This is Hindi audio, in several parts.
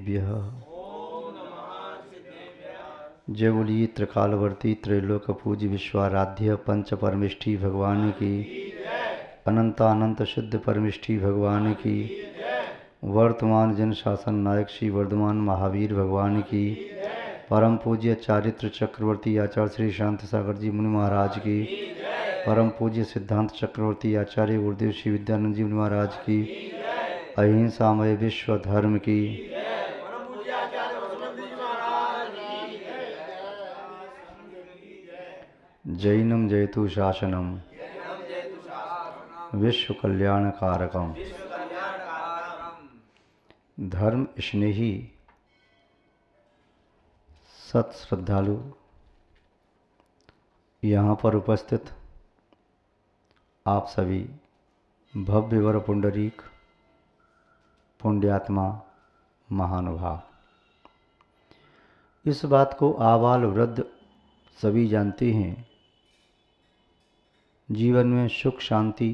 सिद्धेभ्यः। जय बोलिए त्रिकालवर्ती त्रैलोक पूज्य विश्वाराध्य पंच परमिष्ठी भगवान की, अनंतानंत शुद्ध परमिष्ठी भगवान की, वर्तमान जन शासन नायक श्री वर्धमान महावीर भगवान की, परम पूज्य चारित्र चक्रवर्ती आचार्य श्री शांत सागर जी मुनि महाराज की, परम पूज्य सिद्धांत चक्रवर्ती आचार्य गुरुदेव श्री विद्यानंद जी मुनि महाराज की, अहिंसामय विश्व धर्म की, जैनम जयतु शासनम विश्व कल्याण कारकम। धर्म स्नेही सत श्रद्धालु यहाँ पर उपस्थित आप सभी भव्यवर पुंडरीक पुण्यात्मा महानुभाव, इस बात को आबाल वृद्ध सभी जानते हैं, जीवन में सुख शांति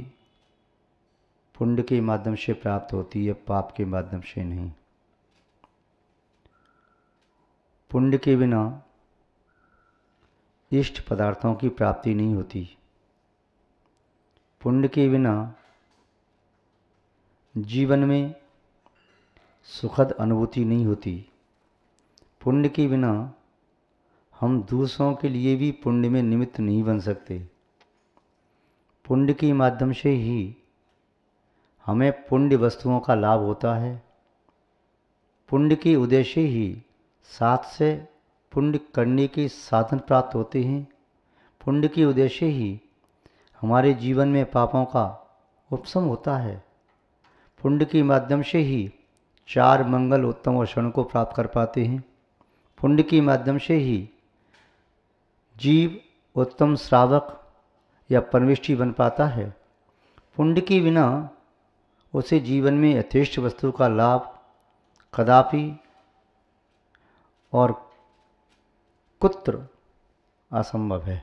पुण्य के माध्यम से प्राप्त होती है, पाप के माध्यम से नहीं। पुण्य के बिना इष्ट पदार्थों की प्राप्ति नहीं होती, पुण्य के बिना जीवन में सुखद अनुभूति नहीं होती, पुण्य के बिना हम दूसरों के लिए भी पुण्य में निमित्त नहीं बन सकते। पुण्य के माध्यम से ही हमें पुण्य वस्तुओं का लाभ होता है, पुण्य के उद्देश्य ही साथ से पुण्य करने के साधन प्राप्त होते हैं, पुण्य के उद्देश्य ही हमारे जीवन में पापों का उपशम होता है, पुण्य के माध्यम से ही चार मंगल उत्तम और क्षण को प्राप्त कर पाते हैं, पुण्य के माध्यम से ही जीव उत्तम श्रावक या परमिष्ठी बन पाता है। पुण्य के बिना उसे जीवन में यथेष्ट वस्तु का लाभ कदापि और कुत्र असंभव है,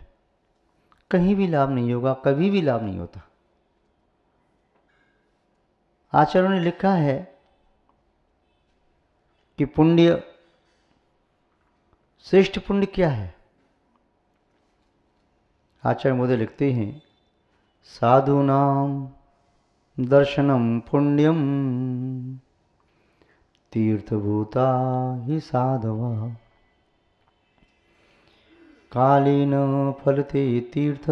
कहीं भी लाभ नहीं होगा, कभी भी लाभ नहीं होता। आचार्यों ने लिखा है कि पुण्य श्रेष्ठ पुण्य क्या है। आचार्य महोदय लिखते हैं, साधूनां दर्शनम पुण्यम तीर्थभूता हि साधवा, कालेन फलते तीर्थ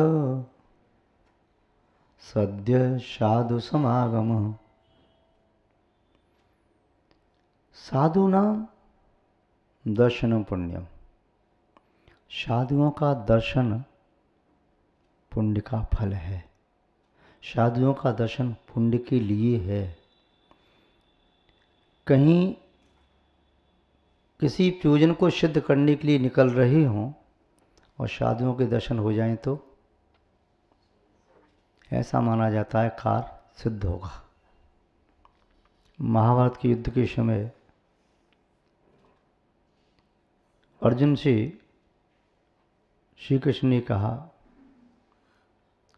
सद्य साधु समागम। साधूनां दर्शनम पुण्यम, साधुओं का दर्शन पुण्य का फल है, साधुओं का दर्शन पुण्य के लिए है। कहीं किसी प्रयोजन को सिद्ध करने के लिए निकल रहे हों और साधुओं के दर्शन हो जाएं तो ऐसा माना जाता है कार्य सिद्ध होगा। महाभारत के युद्ध के समय अर्जुन से श्री कृष्ण ने कहा,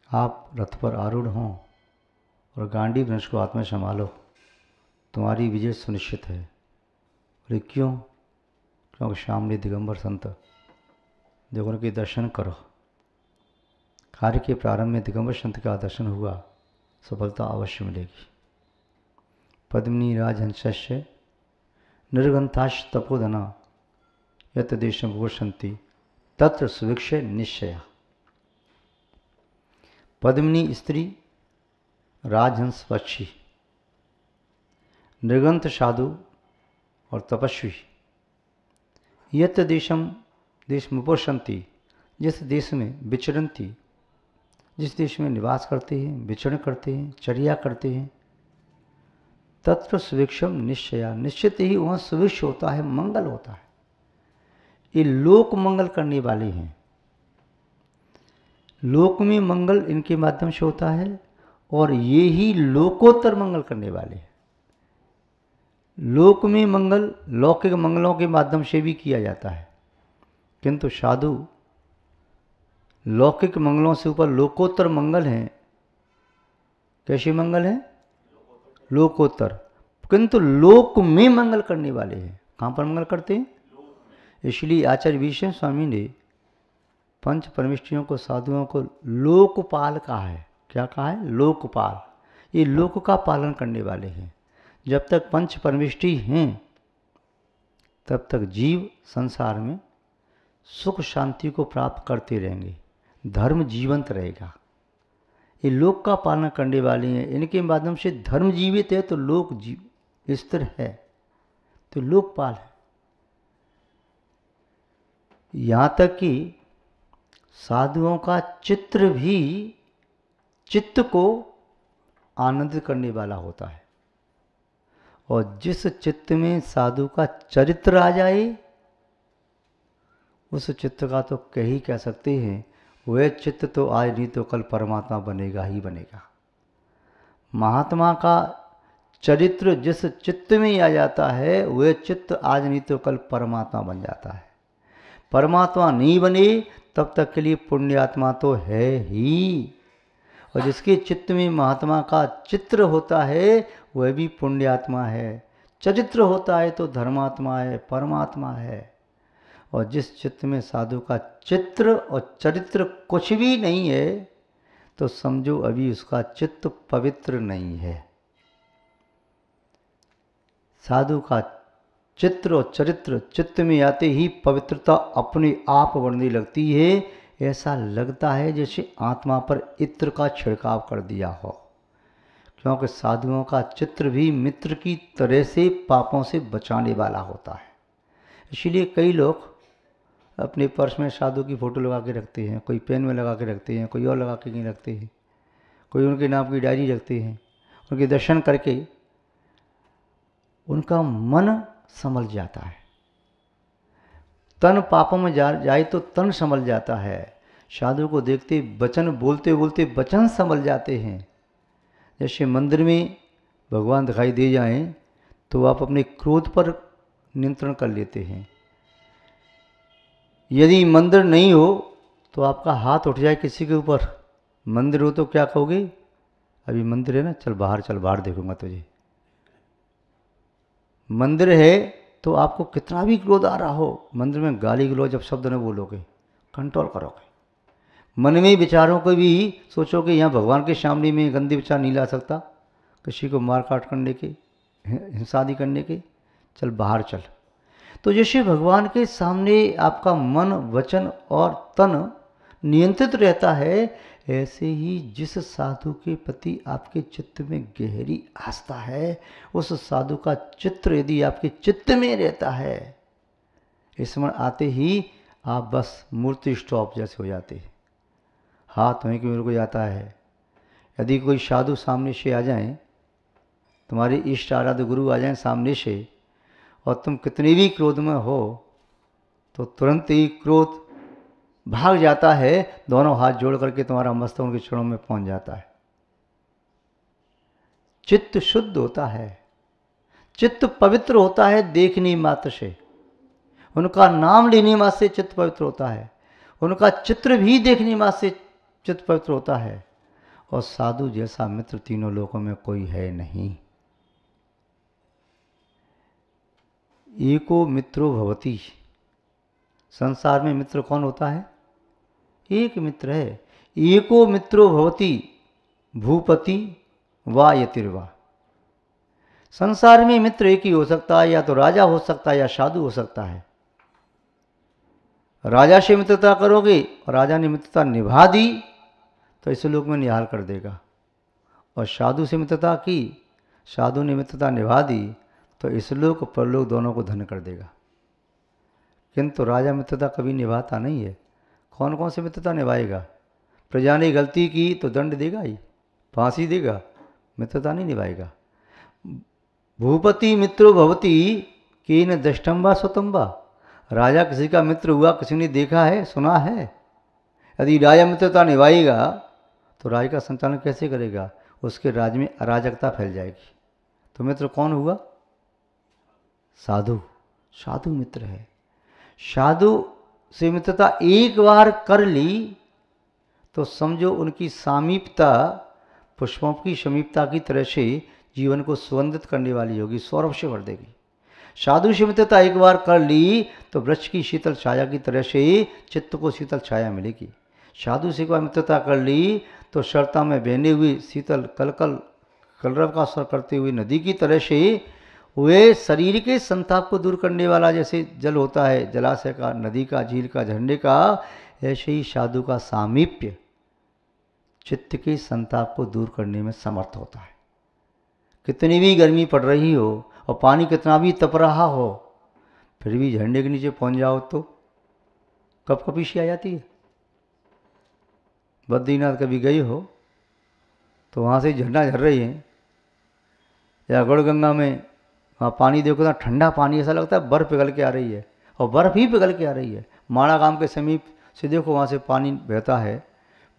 आप रथ पर आरूढ़ हों और गांडी वृक्ष को हाथ में संभालो, तुम्हारी विजय सुनिश्चित है। अरे क्यों? क्योंकि सामने दिगंबर संत देखो, उनके दर्शन करो। कार्य के प्रारंभ में दिगंबर संत का दर्शन हुआ, सफलता अवश्य मिलेगी। पद्मिनी राजहंसस्य निर्गंथाश तपोधना यत देशम विवसन्ति तत्र सुभिक्षय निश्चया। पद्मिनी स्त्री, राजहंस पक्षी, निर्गंथ साधु और तपस्वी, यत देशम देश उपवसन्ति, जिस देश में विचरन्ति, जिस देश में निवास करते हैं, विचरण करते हैं, चर्या करते हैं, तत्र सुभिक्षम निश्चया, निश्चित ही वहाँ सुभिक्ष होता है, मंगल होता है। ये लोक मंगल करने वाले हैं, लोक में मंगल इनके माध्यम से होता है और ये ही लोकोत्तर मंगल करने वाले हैं। लोक में मंगल लौकिक मंगलों के माध्यम से भी किया जाता है, किंतु साधु लौकिक मंगलों से ऊपर लोकोत्तर मंगल हैं। कैसे मंगल हैं? लोकोत्तर, किंतु लोक में मंगल करने वाले हैं। कहाँ पर मंगल करते हैं? इसलिए आचार्य विष्णु स्वामी ने पंच परमेष्ठियों को, साधुओं को लोकपाल कहा है। क्या कहा है? लोकपाल। ये लोक का पालन करने वाले हैं। जब तक पंच परमेष्ठि हैं तब तक जीव संसार में सुख शांति को प्राप्त करते रहेंगे, धर्म जीवंत रहेगा। ये लोक का पालन करने वाले हैं, इनके माध्यम से धर्म जीवित है तो लोक जीव स्थिर है, तो लोकपाल है। यहाँ तक कि साधुओं का चित्र भी चित्त को आनंदित करने वाला होता है, और जिस चित्त में साधु का चरित्र आ जाए उस चित्त का तो कह सकते हैं, वह चित्त तो आज नहीं तो कल परमात्मा बनेगा ही बनेगा। महात्मा का चरित्र जिस चित्त में आ जाता है वह चित्त आज नहीं तो कल परमात्मा बन जाता है। परमात्मा नहीं बने तब तक के लिए पुण्यात्मा तो है ही, और जिसके चित्त में महात्मा का चित्र होता है वह भी पुण्यात्मा है। चरित्र होता है तो धर्मात्मा है, परमात्मा है। और जिस चित्त में साधु का चित्र और चरित्र कुछ भी नहीं है तो समझो अभी उसका चित्त पवित्र नहीं है। साधु का चित्र और चरित्र चित्त में आते ही पवित्रता अपने आप बढ़ने लगती है। ऐसा लगता है जैसे आत्मा पर इत्र का छिड़काव कर दिया हो, क्योंकि साधुओं का चित्र भी मित्र की तरह से पापों से बचाने वाला होता है। इसीलिए कई लोग अपने पर्स में साधु की फ़ोटो लगा के रखते हैं, कोई पेन में लगा के रखते हैं, कोई और लगा के नहीं रखते हैं, कोई उनके नाम की डायरी रखते हैं। उनके दर्शन करके उनका मन संभल जाता है। तन पापों में जाए तो तन संभल जाता है। साधु को देखते वचन बोलते बोलते वचन संभल जाते हैं। जैसे मंदिर में भगवान दिखाई दे जाएं तो आप अपने क्रोध पर नियंत्रण कर लेते हैं। यदि मंदिर नहीं हो तो आपका हाथ उठ जाए किसी के ऊपर, मंदिर हो तो क्या कहोगे? अभी मंदिर है ना, चल बाहर देखूंगा तुझे। मंदिर है तो आपको कितना भी क्रोध आ रहा हो, मंदिर में गाली गलौज जब शब्द न बोलोगे, कंट्रोल करोगे। मन में विचारों को भी सोचोगे यहाँ भगवान के सामने में गंदे विचार नहीं ला सकता, किसी को मार काट करने के, हिंसा आदि करने के, चल बाहर चल। तो जैसे भगवान के सामने आपका मन, वचन और तन नियंत्रित रहता है, ऐसे ही जिस साधु के प्रति आपके चित्त में गहरी आस्था है, उस साधु का चित्र यदि आपके चित्त में रहता है, स्मरण आते ही आप बस मूर्ति स्टॉप जैसे हो जाते हैं। हाथ वहीं के मेरे को जाता है। यदि कोई साधु सामने से आ जाएं, तुम्हारे इष्ट आराध्य गुरु आ जाएं सामने से, और तुम कितने भी क्रोध में हो तो तुरंत ही क्रोध भाग जाता है, दोनों हाथ जोड़ करके तुम्हारा मस्तक उनके चरणों में पहुंच जाता है। चित्त शुद्ध होता है, चित्त पवित्र होता है देखने मात्र से, उनका नाम लेने मात्र से चित्त पवित्र होता है, उनका चित्र भी देखने मात्र से चित्त पवित्र होता है। और साधु जैसा मित्र तीनों लोकों में कोई है नहीं। एको मित्रो भवति, संसार में मित्र कौन होता है? एक मित्र है। एको मित्रो भवति भूपति वा यतिर्वा। संसार में मित्र एक ही हो सकता है, या तो राजा हो सकता है या साधु हो सकता है। राजा से मित्रता करोगे और राजा ने मित्रता निभा दी तो इस लोक में निहाल कर देगा, और साधु से मित्रता की, साधु ने मित्रता निभा दी तो इस लोक परलोक दोनों को धन्य कर देगा। किंतु राजा मित्रता कभी निभाता नहीं है। कौन कौन से मित्रता निभाएगा? प्रजा ने गलती की तो दंड देगा ही, फांसी देगा, मित्रता नहीं निभाएगा। भूपति मित्रो भवति केन दष्टम्बा स्वतंबा। राजा किसी का मित्र हुआ, किसी ने देखा है, सुना है? यदि राजा मित्रता निभाएगा तो राज्य का संचालन कैसे करेगा? उसके राज्य में अराजकता फैल जाएगी। तो मित्र कौन हुआ? साधु। साधु मित्र है। साधु से मित्रता एक बार कर ली तो समझो उनकी सामीप्यता पुष्पों की समीपता की तरह से जीवन को सुगंधित करने वाली होगी, सौरभ से भर देगी। साधु से मित्रता एक बार कर ली तो वृक्ष की शीतल छाया की तरह से चित्त को शीतल छाया मिलेगी। साधु से एक बार मित्रता कर ली तो सरता में बहने हुई शीतल कलकल कलरव का स्वर करती हुई नदी की तरह से वे शरीर के संताप को दूर करने वाला जैसे जल होता है, जलाशय का, नदी का, झील का, झरने का, ऐसे ही साधु का सामीप्य चित्त के संताप को दूर करने में समर्थ होता है। कितनी भी गर्मी पड़ रही हो और पानी कितना भी तप रहा हो, फिर भी झरने के नीचे पहुंच जाओ तो कपकपी सी आ जाती है। बद्रीनाथ कभी गए हो तो वहाँ से झरना झर रही है, या गढ़गंगा में वहाँ पानी देखो ना, ठंडा पानी, ऐसा लगता है बर्फ़ पिघल के आ रही है, और बर्फ़ ही पिघल के आ रही है। माड़ा गांव के समीप से देखो, वहाँ से पानी बहता है,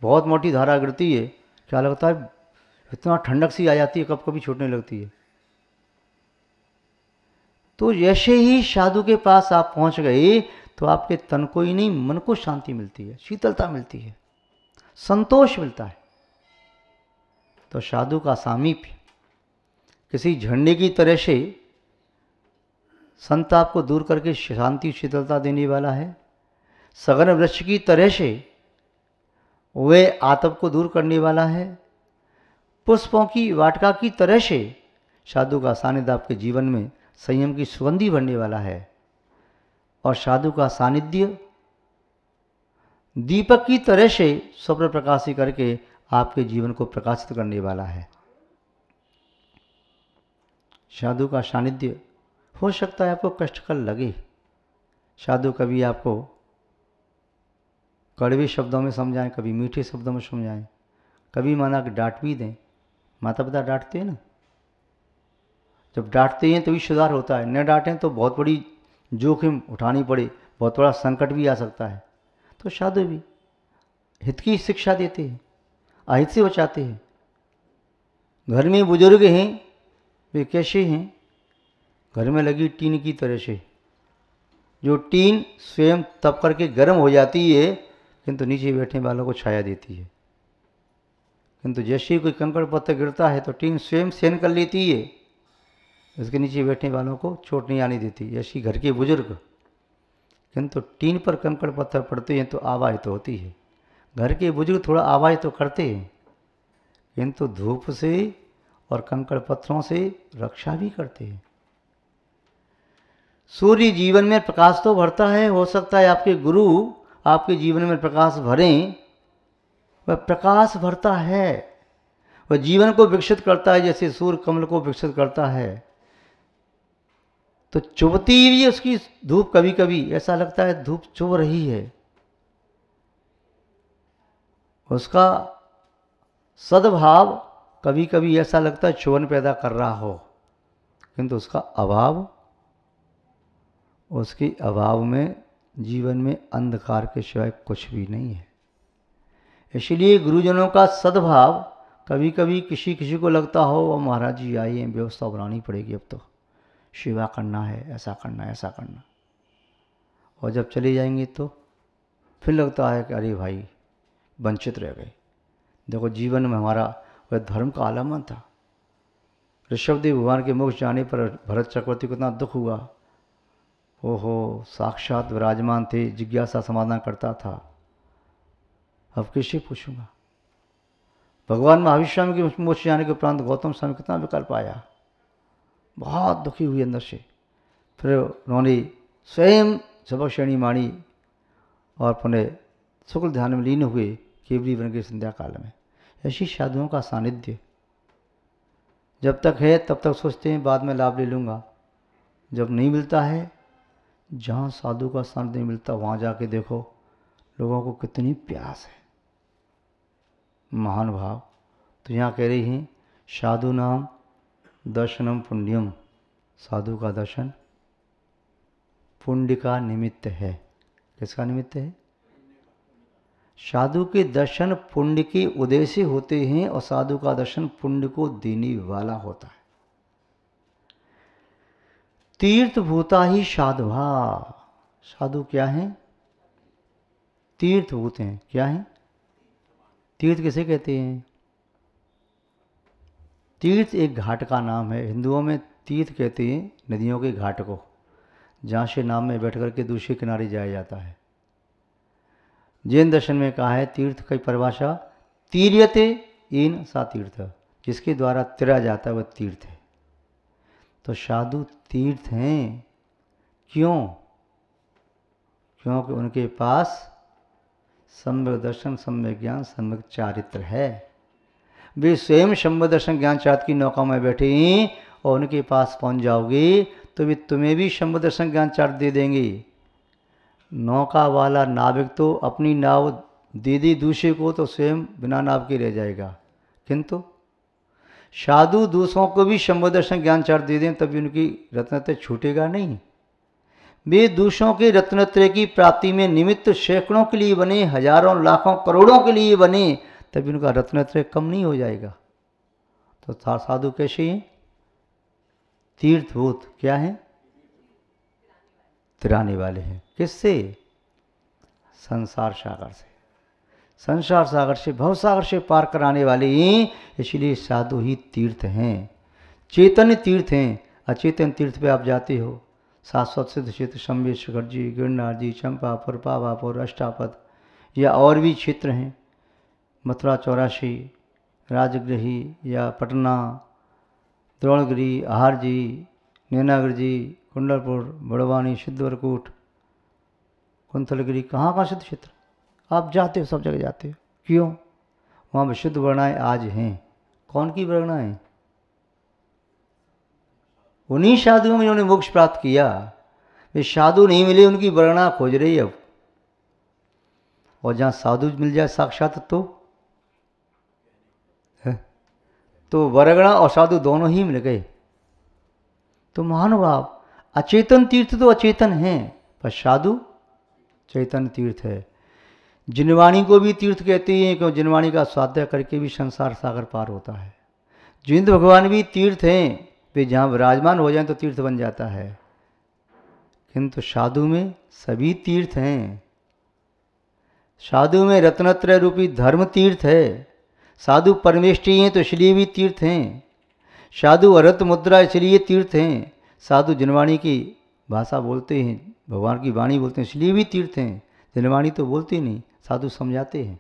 बहुत मोटी धारा गिरती है, क्या लगता है इतना ठंडक सी आ जाती है, कब कभी छूटने लगती है। तो जैसे ही साधु के पास आप पहुँच गए तो आपके तन को ही नहीं, मन को शांति मिलती है, शीतलता मिलती है, संतोष मिलता है। तो साधु का सामीप्य किसी झरने की तरह से संताप को दूर करके शांति शीतलता देने वाला है। सघन वृक्ष की तरह से वे आतप को दूर करने वाला है। पुष्पों की वाटिका की तरह से साधु का सानिध्य आपके जीवन में संयम की सुगंधी भरने वाला है। और साधु का सानिध्य दीपक की तरह से स्वप्न प्रकाशी करके आपके जीवन को प्रकाशित करने वाला है। साधु का सानिध्य हो सकता है आपको कष्टकर लगे, साधु कभी आपको कड़वे शब्दों में समझाएं, कभी मीठे शब्दों में समझाएं, कभी माना कि डांट भी दें। माता पिता डांटते हैं ना, जब डांटते हैं तभी सुधार होता है, न डांटें तो बहुत बड़ी जोखिम उठानी पड़े, बहुत बड़ा संकट भी आ सकता है। तो साधु भी हित की शिक्षा देते हैं, अहित से बचाते हैं। घर में बुजुर्ग हैं, वे कैसे हैं? घर में लगी टीन की तरह से, जो टीन स्वयं तप करके गर्म हो जाती है किंतु नीचे बैठने वालों को छाया देती है। किंतु जैसे ही कोई कंकड़ पत्थर गिरता है तो टीन स्वयं सहन कर लेती है, उसके नीचे बैठने वालों को चोट नहीं आने देती। ऐसी घर के बुजुर्ग, किंतु टीन पर कंकड़ पत्थर पड़ते हैं तो आवाज़ तो होती है। घर के बुजुर्ग थोड़ा आवाज़ तो करते हैं, किंतु धूप से और कंकड़ पत्थरों से रक्षा भी करते हैं। सूर्य जीवन में प्रकाश तो भरता है, हो सकता है आपके गुरु आपके जीवन में प्रकाश भरें, वह प्रकाश भरता है, वह जीवन को विकसित करता है जैसे सूर्य कमल को विकसित करता है। तो चुभती हुई उसकी धूप, कभी कभी ऐसा लगता है धूप चुभ रही है, उसका सद्भाव कभी कभी ऐसा लगता है चुभन पैदा कर रहा हो, किंतु उसका अभाव, उसके अभाव में जीवन में अंधकार के सिवाय कुछ भी नहीं है। इसलिए गुरुजनों का सद्भाव, कभी कभी किसी किसी को लगता हो वो महाराज जी आए हैं, व्यवस्था बनानी पड़ेगी, अब तो सेवा करना है, ऐसा करना है, ऐसा करना, और जब चले जाएंगे तो फिर लगता है कि अरे भाई वंचित रह गए। देखो जीवन में हमारा वह धर्म का आलम्बन था। ऋषभदेव भगवान के मुख जाने पर भरत चक्रवर्ती को इतना दुख हुआ, ओहो साक्षात विराजमान थे, जिज्ञासा समाधान करता था, अब किससे पूछूंगा। भगवान महावीर स्वामी के मुख जाने के उपरांत गौतम स्वामी कितना विकल्प आया, बहुत दुखी हुई अंदर से। फिर उन्होंने स्वयं सबक श्रेणी माणी और पुनः शुक्ल ध्यान में लीन हुए केवली वन के संध्या काल में। ऐसी साधुओं का सानिध्य जब तक है तब तक सोचते हैं बाद में लाभ ले लूँगा, जब नहीं मिलता है, जहाँ साधु का सानिध्य नहीं मिलता वहाँ जाके देखो लोगों को कितनी प्यास है, महान भाव। तो यहाँ कह रही हैं साधु नाम दर्शनम पुण्यम, साधु का दर्शन पुण्य का निमित्त है। किसका निमित्त है? साधु के दर्शन पुण्य के उदय से होते हैं और साधु का दर्शन पुण्य को देने वाला होता है। तीर्थभूता ही साधुहा, साधु क्या है? तीर्थभूत हैं। क्या है? तीर्थ किसे कहते हैं? तीर्थ एक घाट का नाम है। हिंदुओं में तीर्थ कहते हैं नदियों के घाट को, जहाँ से नाव में बैठ करके दूसरे किनारे जाया जाता है। जैन दर्शन में कहा है तीर्थ की परिभाषा तीर्यते इन सा तीर्थ, जिसके द्वारा तिरा जाता है वह तीर्थ है। तो साधु तीर्थ हैं। क्यों? क्योंकि उनके पास सम्यक दर्शन, सम्यक ज्ञान, सम्यक चारित्र है। वे स्वयं सम्यक दर्शन ज्ञान चारित्र की नौका में बैठे हैं और उनके पास पहुंच जाओगे तो वे तुम्हें भी सम्यक दर्शन ज्ञान चारित्र दे देंगे। नौका वाला नाविक तो अपनी नाव दे दी दूसरे को तो स्वयं बिना नाव के रह जाएगा, किंतु साधु दूसरों को भी सम्यक दर्शन ज्ञान चारित्र दे दें तभी उनकी रत्नत्रय छूटेगा नहीं। वे दूसरों के रत्नत्रय की प्राप्ति में निमित्त सैकड़ों के लिए बने, हजारों लाखों करोड़ों के लिए बने, तभी उनका रत्नत्रय कम नहीं हो जाएगा। तो साधु कैसे हैं? तीर्थभूत। क्या हैं? तिराने वाले हैं। किससे? संसार सागर से। संसार सागर से, भव सागर से पार कराने वाले ही, इसलिए साधु ही तीर्थ हैं। चैतन्य तीर्थ हैं। अचेतन तीर्थ पे आप जाते हो, शाश्वत सिद्ध क्षेत्र, शंभे शिखर जी, गिरनार जी, चंपापुर, पावापुर, अष्टापद, या और भी क्षेत्र हैं, मथुरा 84, राजगृही या पटना, द्रोणगिरी, आहार जी, नैनागिरी जी, कुंडलपुर, बड़वानी, सिद्धवरकूट, कुंथलगिरी, कहाँ कहाँ सिद्ध क्षेत्र आप जाते हो, सब जगह जाते हो। क्यों? वहाँ विशुद्ध वर्णाएँ आज हैं। कौन की वर्णाएँ? उन्हीं साधुओं में जिन्होंने मोक्ष प्राप्त किया। वे साधु नहीं मिले, उनकी वर्णा खोज रही अब। और जहाँ साधु मिल जाए साक्षात तो वर्गणा और साधु दोनों ही मिल गए। तो महानुभाव, अचेतन तीर्थ तो अचेतन हैं, पर साधु चैतन्य तीर्थ है। जिनवाणी को भी तीर्थ कहते हैं क्योंकि जिनवाणी का स्वाध्याय करके भी संसार सागर पार होता है। जिंद भगवान भी तीर्थ हैं, वे जहाँ विराजमान हो जाएं तो तीर्थ बन जाता है। किंतु साधु में सभी तीर्थ हैं। साधु में रत्नत्रय रूपी धर्म तीर्थ है। साधु परमेष्ठी हैं तो इसलिए भी तीर्थ हैं। साधु अरत मुद्रा इसलिए तीर्थ हैं। साधु जिनवाणी की भाषा बोलते हैं, भगवान की वाणी बोलते हैं, इसलिए भी तीर्थ हैं। जिनवाणी तो बोलते नहीं, साधु समझाते हैं।